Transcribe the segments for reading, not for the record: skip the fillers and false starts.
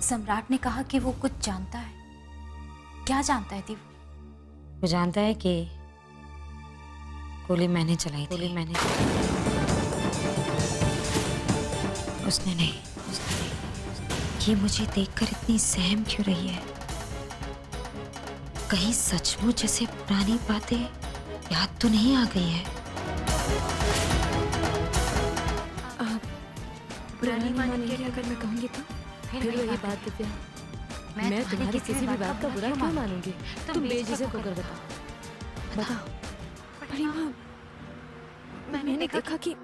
सम्राट ने कहा कि वो कुछ जानता है। क्या जानता है दीप? वो जानता है कि गोली मैंने चलाई थी। उसने नहीं। ये मुझे देखकर इतनी सहम क्यों रही है? कहीं सचमुच जैसे पुरानी बातें याद तो नहीं आ गई है? पुरानी मानेंगे अगर मैं कहूँगी तो? फिर वही बात दिव्या, मैं तुम्हारी किसी भी बात का बुरा क्यों मानूंगी? तुम बेझिझक होकर बताओ। बड़ी माँ, मैंने देखा कि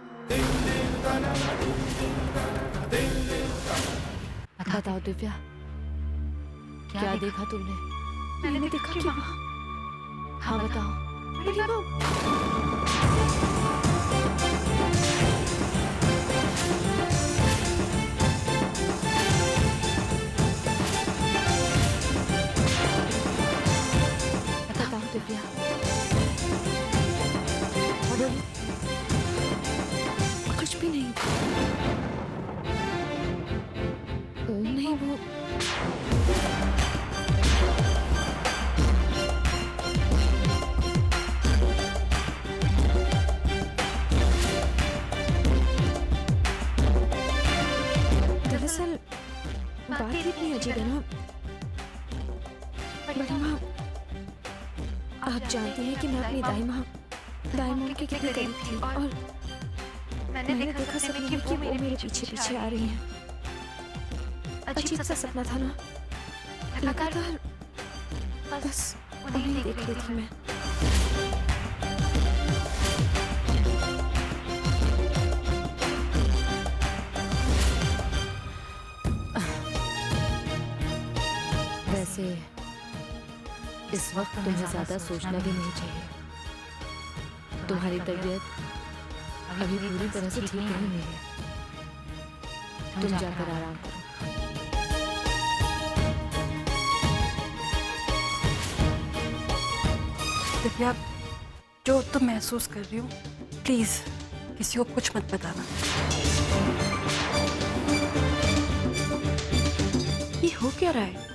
बताओ दिव्या, क्या देखा तुमने? मैंने देखा कि हाँ बताओ। बड़ी माँ, बताओ दिव्या। कुछ भी नहीं। नहीं वो दरअसल बात ही इतनी अजीब है ना बड़ी माँ। आप जानती हैं कि मैं अपनी दाई माँ के कितने करीब थी और मैंने देखा सपने में कि वो मेरे पीछे पीछे आ रही हैं। अजीब सा सपना था ना, लगातार बस उन्हें ही देख रही थी मैं। वैसे इस वक्त तुम्हें ज्यादा सोचना भी नहीं चाहिए। तुम्हारी तबीयत अभी पूरी तरह से ठीक नहीं हुई है। तुम जाकर आराम करो। दिव्या, जो तुम महसूस कर रही हो प्लीज किसी को कुछ मत बताना। ये हो क्या रहा है?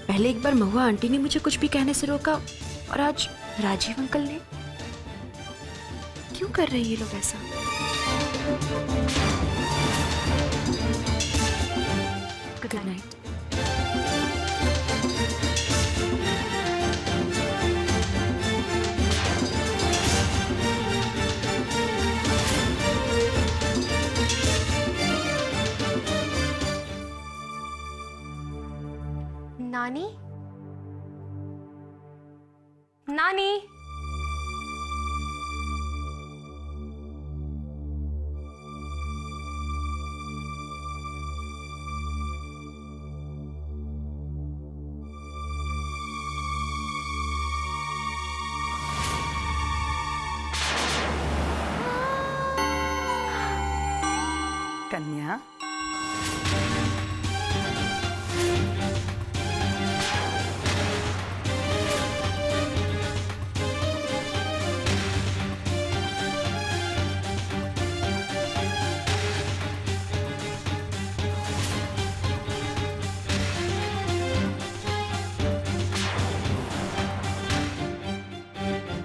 पहले एक बार महुआ आंटी ने मुझे कुछ भी कहने से रोका और आज राजीव अंकल ने। क्यों कर रहे हैं ये लोग ऐसा? Good night. नानी, नानी, कन्या,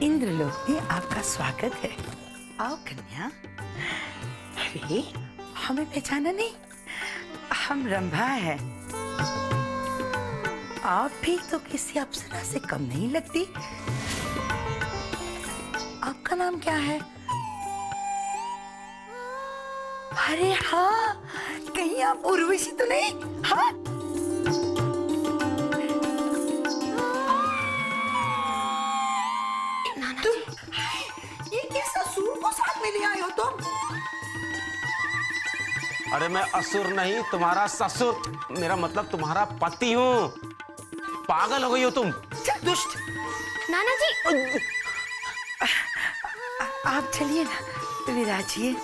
इंद्रलोक में आपका स्वागत है। आओ कन्या। अरे हमें पहचाना नहीं? हम रंभा हैं। आप भी तो किसी अप्सरा से कम नहीं लगती। आपका नाम क्या है? अरे हाँ, कहीं आप उर्वशी तो नहीं? हाँ, ये किस असुर को साथ में ले आए हो तुम? अरे मैं असुर नहीं, तुम्हारा ससुर, मेरा मतलब तुम्हारा पति हूँ। पागल हो गई हो तुम? दुष्ट। नाना जी। आप चलिए ना, विराजिए।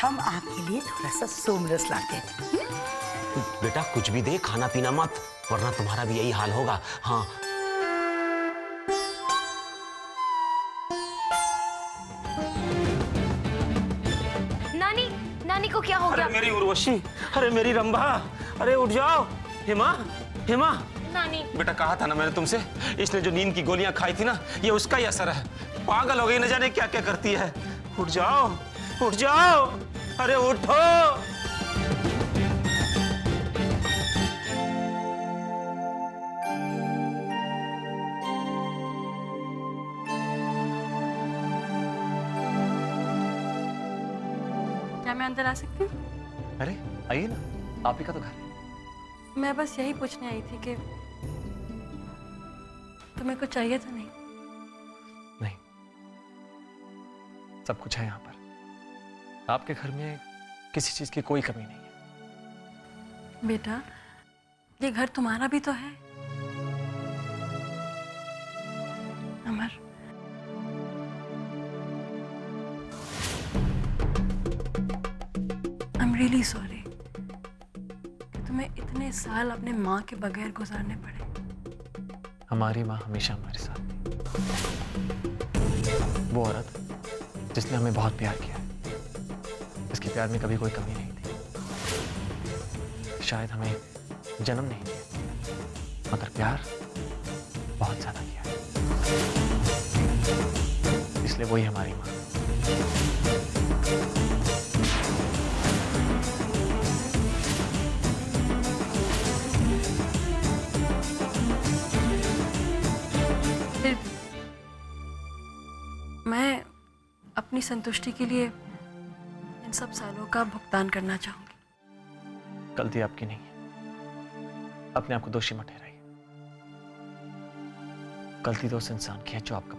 हम आपके लिए थोड़ा सा सोमरस लाते हैं। बेटा कुछ भी दे, खाना पीना मत, वरना तुम्हारा भी यही हाल होगा। हाँ नानी, नानी को क्या हो अरे गया? मेरी उर्वशी, अरे मेरी रंभा, अरे उठ जाओ। हेमा, हेमा। नानी। बेटा कहा था ना मैंने तुमसे, इसने जो नींद की गोलियां खाई थी ना, ये उसका ही असर है। पागल हो गई, न जाने क्या क्या करती है। उठ जाओ, उठ जाओ, अरे उठो। क्या मैं अंदर आ सकती हूँ? अरे आइए ना, आप ही का तो घर है। मैं बस यही पूछने आई थी कि तुम्हें कुछ चाहिए तो नहीं? नहीं, सब कुछ है यहाँ पर। आपके घर में किसी चीज की कोई कमी नहीं है। बेटा, ये घर तुम्हारा भी तो है। अमर, आई एम रियली सॉरी कि तुम्हें इतने साल अपने माँ के बगैर गुजारने पड़े। हमारी माँ हमेशा हमारे साथ थी। वो औरत जिसने हमें बहुत प्यार किया, जिसके प्यार में कभी कोई कमी नहीं थी। शायद हमें जन्म नहीं दिया, मगर प्यार बहुत ज्यादा किया, इसलिए वही हमारी माँ। फिर मैं अपनी संतुष्टि के लिए इन सब सालों का भुगतान करना चाहूंगी। गलती आपकी नहीं है, अपने आप को दोषी मत ठहराइए। गलती तो उस इंसान की है जो आपका।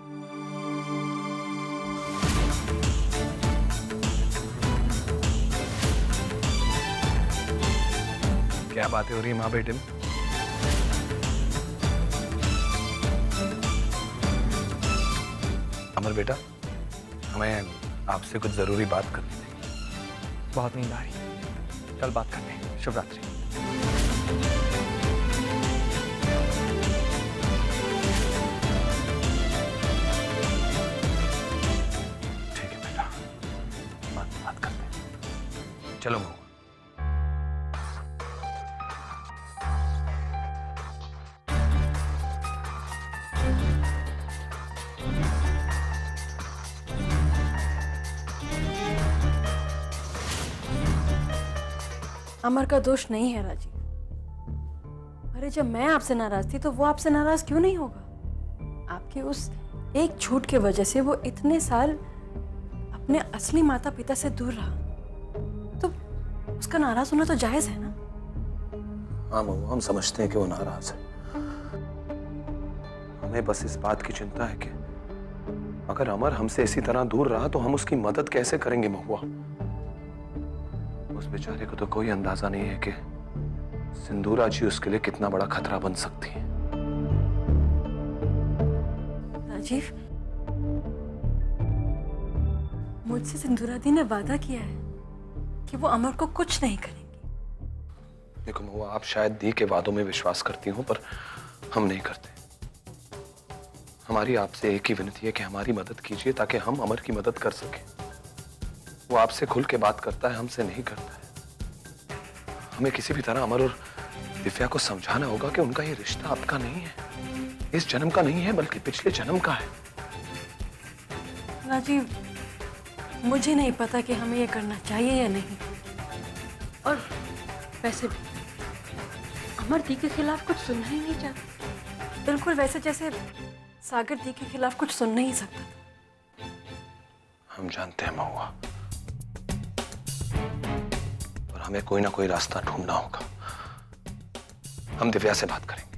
क्या बातें हो रही है माँ बेटे में? अमर बेटा, हमें आपसे कुछ जरूरी बात करनी थी। बहुत नींद आ रही है, कल बात करते हैं। शुभ रात्रि। ठीक है बेटा, बात करते हैं। चलो महुआ। अमर का दोष नहीं है राजीव। अरे जब मैं आपसे नाराज थी तो वो आपसे नाराज क्यों नहीं होगा? आपके उस एक झूठ की वजह से वो इतने साल अपने असली माता पिता से दूर रहा, तो उसका नाराज होना तो जायज है ना? हाँ महुआ, हम समझते हैं कि वो नाराज है। हमें बस इस बात की चिंता है कि अगर अमर हमसे इसी तरह दूर रहा तो हम उसकी मदद कैसे करेंगे महुआ? उस बेचारे को तो कोई अंदाजा नहीं है कि सिंदूरा जी उसके लिए कितना बड़ा खतरा बन सकती है। राजीव, मुझसे सिंदूरा दी ने वादा किया है कि वो अमर को कुछ नहीं करेंगी। देखो महुआ, आप शायद दी के वादों में विश्वास करती हो, पर हम नहीं करते। हमारी आपसे एक ही विनती है कि हमारी मदद कीजिए ताकि हम अमर की मदद कर सकें। वो आपसे खुल के बात करता है, हमसे नहीं करता है। हमें किसी भी तरह अमर और दिव्या को समझाना होगा कि उनका ये रिश्ता आपका नहीं है, इस जन्म का नहीं है, बल्कि पिछले जन्म का है। राजीव, मुझे नहीं पता कि हमें ये करना चाहिए या नहीं। और वैसे भी अमर दी के खिलाफ कुछ सुनना ही नहीं चाहता। बिल्कुल वैसे जैसे सागर दी के खिलाफ कुछ सुन नहीं सकता। हम जानते हैं महुआ, और हमें कोई ना कोई रास्ता ढूंढना होगा। हम दिव्या से बात करेंगे।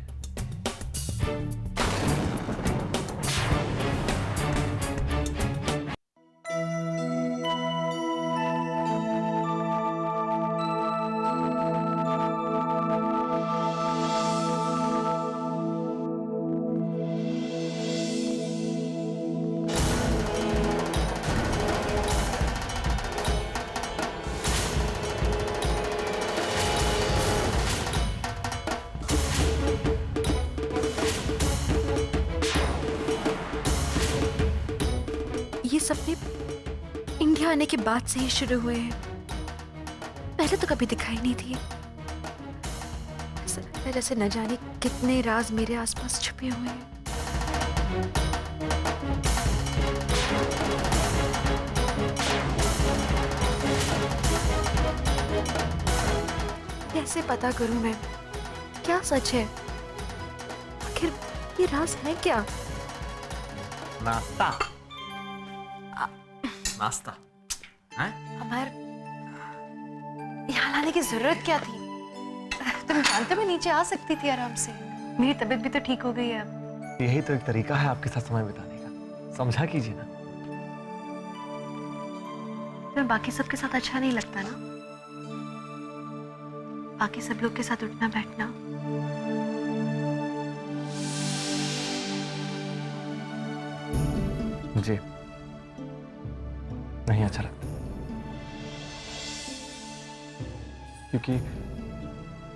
ये सपने इंडिया आने के बाद से ही शुरू हुए हैं। पहले तो कभी दिखाई नहीं थी। ऐसा लगता है जैसे न जाने कितने राज मेरे आसपास छुपे हुए हैं। कैसे पता करूं मैं क्या सच है? आखिर ये राज है क्या? नाश्ता नाश्ता हैं? हमार यहाँ लाने की जरूरत क्या थी? तुम जानते मैं नीचे आ सकती थी आराम से। मेरी तबीयत भी तो ठीक हो गई है अब। यही तो एक तरीका है आपके साथ समय बिताने का, समझा कीजिए ना। तुम्हें बाकी सबके साथ अच्छा नहीं लगता ना? बाकी सब लोग के साथ उठना बैठना। मुझे नहीं अच्छा लगता, क्योंकि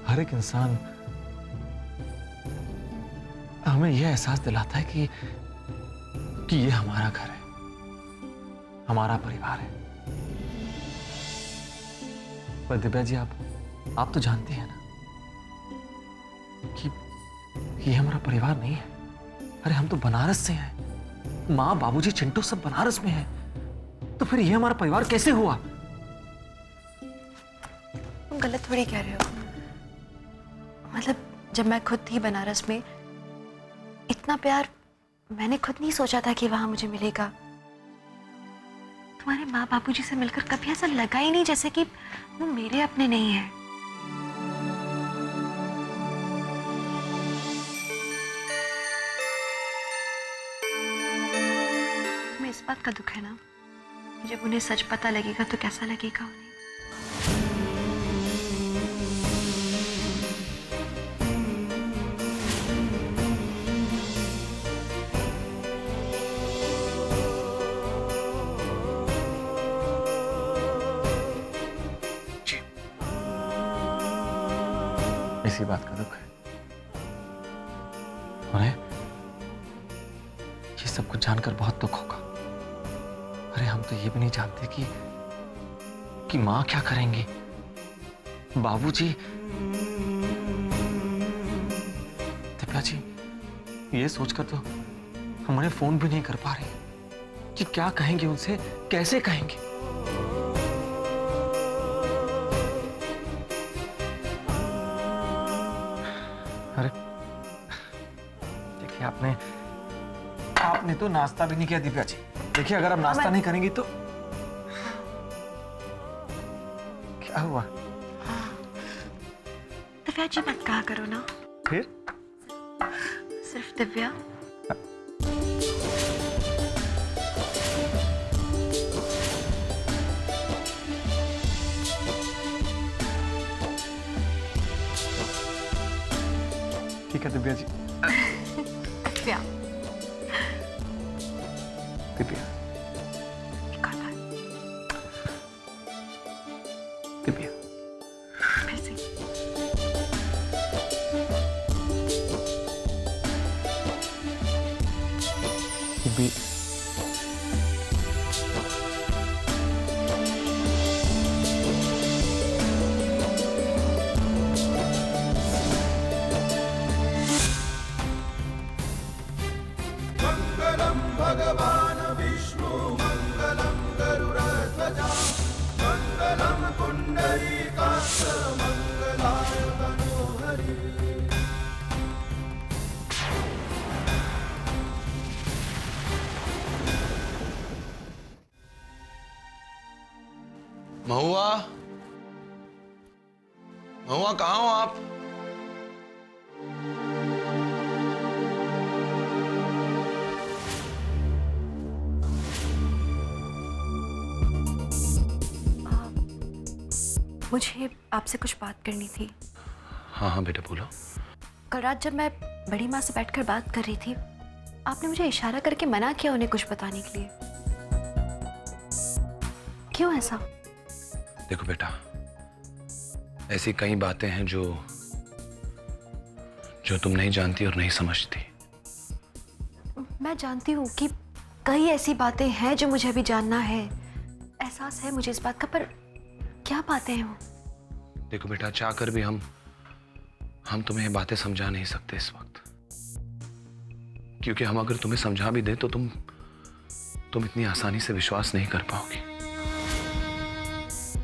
हर एक इंसान हमें यह एहसास दिलाता है कि ये हमारा घर है, हमारा परिवार है। पर दिव्या जी, आप तो जानते हैं ना कि ये हमारा परिवार नहीं है। अरे हम तो बनारस से हैं, माँ बाबूजी चिंटू सब बनारस में हैं, तो फिर ये हमारा परिवार कैसे हुआ? तुम गलत थोड़ी कह रहे हो। मतलब जब मैं खुद थी बनारस में, इतना प्यार मैंने खुद नहीं सोचा था कि वहां मुझे मिलेगा। तुम्हारे माँ बाबूजी से मिलकर कभी ऐसा लगा ही नहीं जैसे कि वो मेरे अपने नहीं है। तुम्हें इस बात का दुख है ना, जब उन्हें सच पता लगेगा तो कैसा लगेगा उन्हें। इसी बात का दुख है उन्हें। ये सब कुछ जानकर बहुत दुख होगा। अरे हम तो ये भी नहीं जानते कि माँ क्या करेंगी, बाबूजी। दिव्या जी, ये सोचकर तो हम उन्हें फोन भी नहीं कर पा रहे कि क्या कहेंगे उनसे, कैसे कहेंगे। अरे देखिए, आपने तो नाश्ता भी नहीं किया दिव्या जी। देखिए, अगर आप नाश्ता नहीं करेंगी तो क्या हुआ? दिव्या जी मत कहा करो ना। फिर सिर्फ दिव्या। ठीक है दिव्या जी। दिव्या। दिव्या। दिव्या। फिर से। भगवान विष्णु मंगलम गरुड़ध्वजा मंगलम पुंडरीकाक्ष मंगलाय तनोहरि। महुआ, महुआ कहाँ हो आप? मुझे आपसे कुछ बात करनी थी। हाँ हाँ बेटा बोलो। कल रात जब मैं बड़ी माँ से बैठकर बात कर रही थी, आपने मुझे इशारा करके मना किया उन्हें कुछ बताने के लिए। क्यों ऐसा? देखो बेटा, ऐसी कई बातें हैं जो तुम नहीं जानती और नहीं समझती। मैं जानती हूँ कि कई ऐसी बातें हैं जो मुझे अभी जानना है। एहसास है मुझे इस बात का, पर क्या बातें हैं वो? देखो बेटा, चाहकर भी हम तुम्हें ये बातें समझा नहीं सकते इस वक्त, क्योंकि हम अगर तुम्हें समझा भी दें तो तुम इतनी आसानी से विश्वास नहीं कर पाओगी।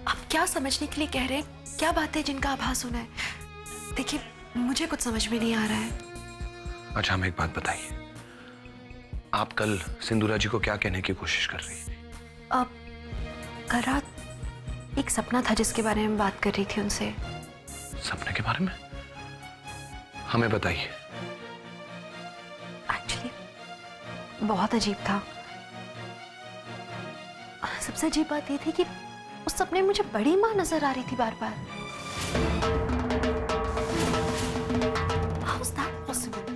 आप क्या समझने के लिए कह रहे हैं? क्या बात है जिनका आभास होना है? देखिए, मुझे कुछ समझ में नहीं आ रहा है। अच्छा, हमें एक बात बताइए, आप कल सिंदूरा जी को क्या कहने की कोशिश कर रही थी? कल रात एक सपना था जिसके बारे में बात कर रही थी उनसे। सपने के बारे में? हमें बताइए। एक्चुअली बहुत अजीब था। सबसे अजीब बात यह थी कि उस सपने में मुझे बड़ी माँ नजर आ रही थी बार बार। How is that possible?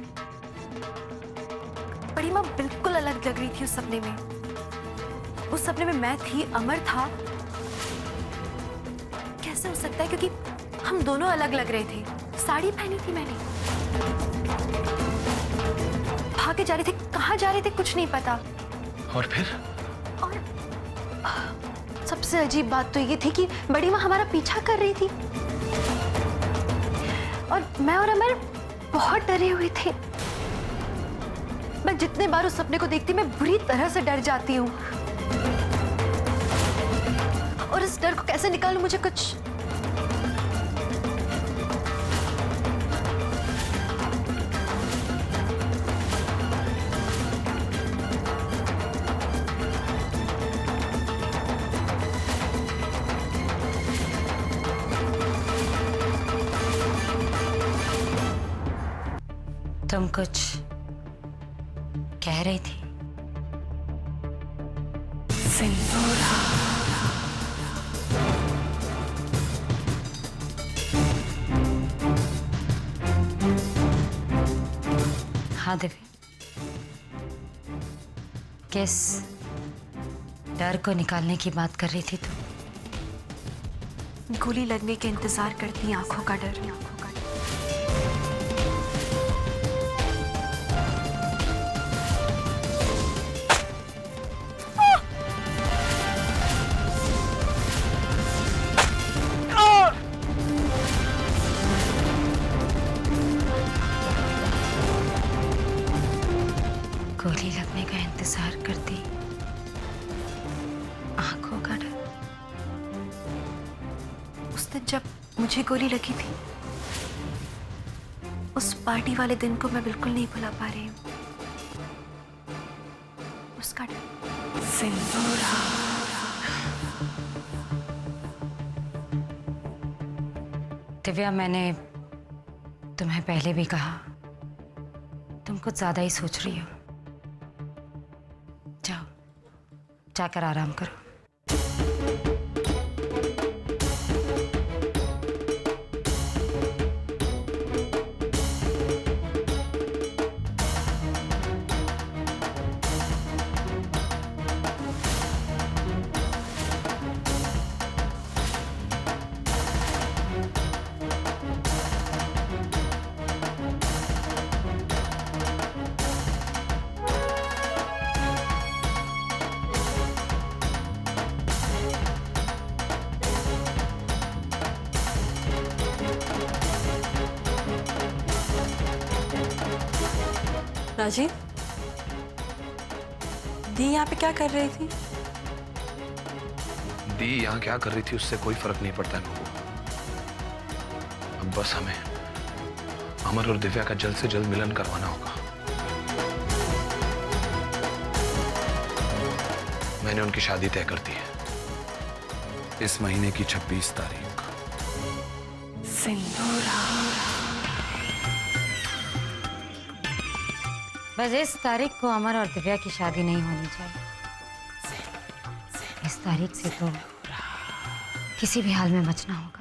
बड़ी माँ बिल्कुल अलग लग रही थी उस सपने में। उस सपने में मैं थी, अमर था। कैसे हो सकता है? क्योंकि हम दोनों अलग लग रहे थे। साड़ी पहनी थी मैंने। भागे जा रहे थे, कहाँ जा रहे थे कुछ नहीं पता। और फिर? और सबसे अजीब बात तो ये थी कि बड़ी माँ हमारा पीछा कर रही थी और मैं और अमर बहुत डरे हुए थे। मैं जितने बार उस सपने को देखती मैं बुरी तरह से डर जाती हूँ और इस डर को कैसे निकालूं मुझे कुछ तुम कुछ कह रही थी? हाँ दिव्या, किस डर को निकालने की बात कर रही थी तू? गोली लगने के इंतजार करती आंखों का डर। गोली लगने का इंतजार करती आंखों का डर। उस दिन जब मुझे गोली लगी थी, उस पार्टी वाले दिन को मैं बिल्कुल नहीं भुला पा रही हूँ। उसका डर। दिव्या, मैंने तुम्हें पहले भी कहा, तुम कुछ ज्यादा ही सोच रही हो। जाओ, जाकर आराम करो। राजीव, दी यहाँ पे क्या कर रही थी? दी यहाँ क्या कर रही थी उससे कोई फर्क नहीं पड़ता है लोगों को। अब बस हमें अमर और दिव्या का जल्द से जल्द मिलन करवाना होगा। मैंने उनकी शादी तय कर दी है इस महीने की 26 तारीख। बस इस तारीख को अमर और दिव्या की शादी नहीं होनी चाहिए। इस तारीख से तो किसी भी हाल में बचना होगा।